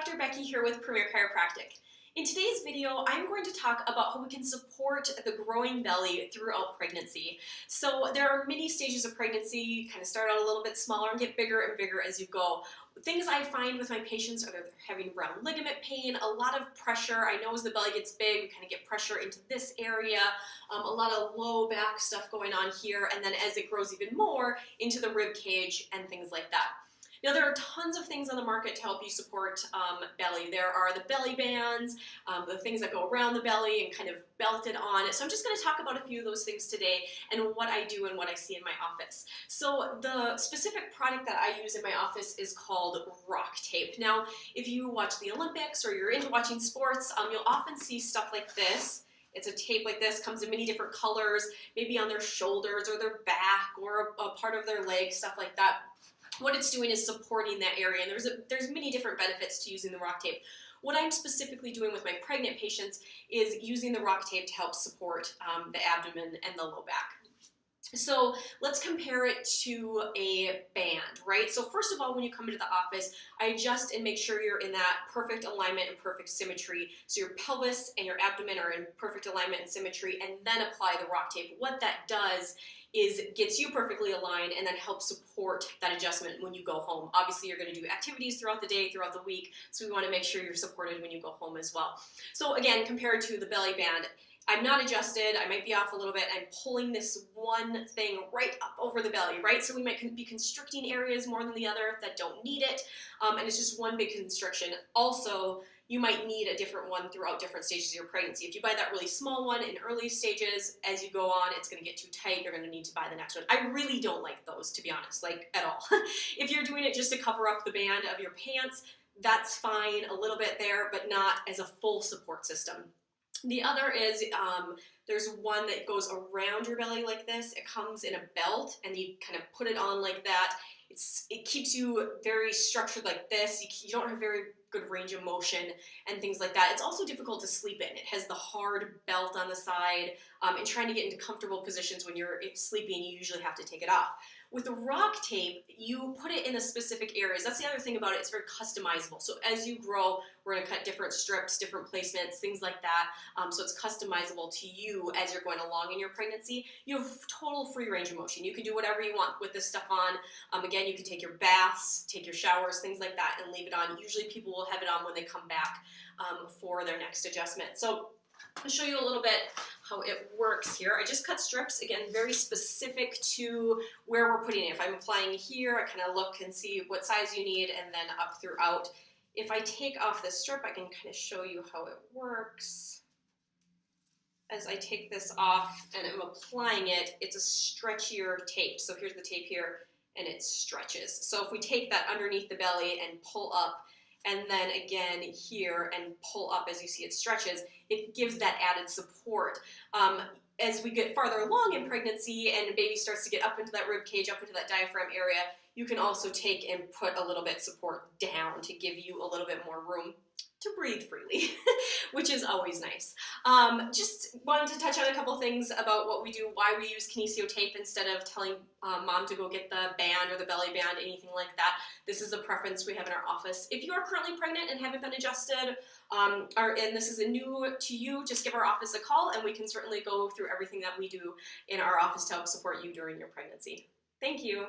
Dr. Becky here with Premier Chiropractic. In today's video, I'm going to talk about how we can support the growing belly throughout pregnancy. So there are many stages of pregnancy. You kind of start out a little bit smaller and get bigger and bigger as you go. Things I find with my patients are they're having round ligament pain, a lot of pressure. I know as the belly gets big, we kind of get pressure into this area, a lot of low back stuff going on here, and then as it grows even more, into the rib cage and things like that. Now, there are tons of things on the market to help you support belly. There are the belly bands, the things that go around the belly and kind of belt it on. So I'm just going to talk about a few of those things today and what I do and what I see in my office. So the specific product that I use in my office is called RockTape. Now, if you watch the Olympics or you're into watching sports, you'll often see stuff like this. It's a tape like this, comes in many different colors, maybe on their shoulders or their back or a part of their leg, stuff like that. What it's doing is supporting that area, and there's many different benefits to using the RockTape. What I'm specifically doing with my pregnant patients is using the RockTape to help support the abdomen and the low back. So let's compare it to a band, right? So first of all, when you come into the office, I adjust and make sure you're in that perfect alignment and perfect symmetry. So your pelvis and your abdomen are in perfect alignment and symmetry, and then apply the RockTape. What that does is it gets you perfectly aligned and then helps support that adjustment when you go home. Obviously, you're going to do activities throughout the day, throughout the week, so we want to make sure you're supported when you go home as well. So again, compared to the belly band, I'm not adjusted, I might be off a little bit, I'm pulling this one thing right up over the belly, right? So we might be constricting areas more than the other that don't need it, and it's just one big constriction. Also, you might need a different one throughout different stages of your pregnancy. If you buy that really small one in early stages, as you go on, it's gonna get too tight, you're gonna need to buy the next one. I really don't like those, to be honest, like at all. If you're doing it just to cover up the band of your pants, that's fine, a little bit there, but not as a full support system. The other is, there's one that goes around your belly like this. It comes in a belt and you kind of put it on like that. It keeps you very structured like this. You don't have very good range of motion and things like that. It's also difficult to sleep in. It has the hard belt on the side, and trying to get into comfortable positions when you're sleeping, you usually have to take it off. With the RockTape, you put it in the specific areas. That's the other thing about it, it's very customizable. So as you grow, we're gonna cut different strips, different placements, things like that. So it's customizable to you as you're going along in your pregnancy. You have total free range of motion. You can do whatever you want with this stuff on. Again, you can take your baths, take your showers, things like that, and leave it on. Usually people will have it on when they come back for their next adjustment. So I'll show you a little bit how it works here. I just cut strips, again, very specific to where we're putting it. If I'm applying here, I kind of look and see what size you need and then up throughout. If I take off the strip, I can kind of show you how it works. As I take this off and I'm applying it, it's a stretchier tape. So here's the tape here and it stretches. So if we take that underneath the belly and pull up, and then again here and pull up as you see it stretches, it gives that added support. As we get farther along in pregnancy and the baby starts to get up into that rib cage, up into that diaphragm area, you can also take and put a little bit support down to give you a little bit more room to breathe freely, which is always nice. Just wanted to touch on a couple things about what we do, why we use kinesio tape instead of telling mom to go get the band or the belly band, anything like that. This is a preference we have in our office. If you are currently pregnant and haven't been adjusted, and this is new to you, just give our office a call and we can certainly go through everything that we do in our office to help support you during your pregnancy. Thank you.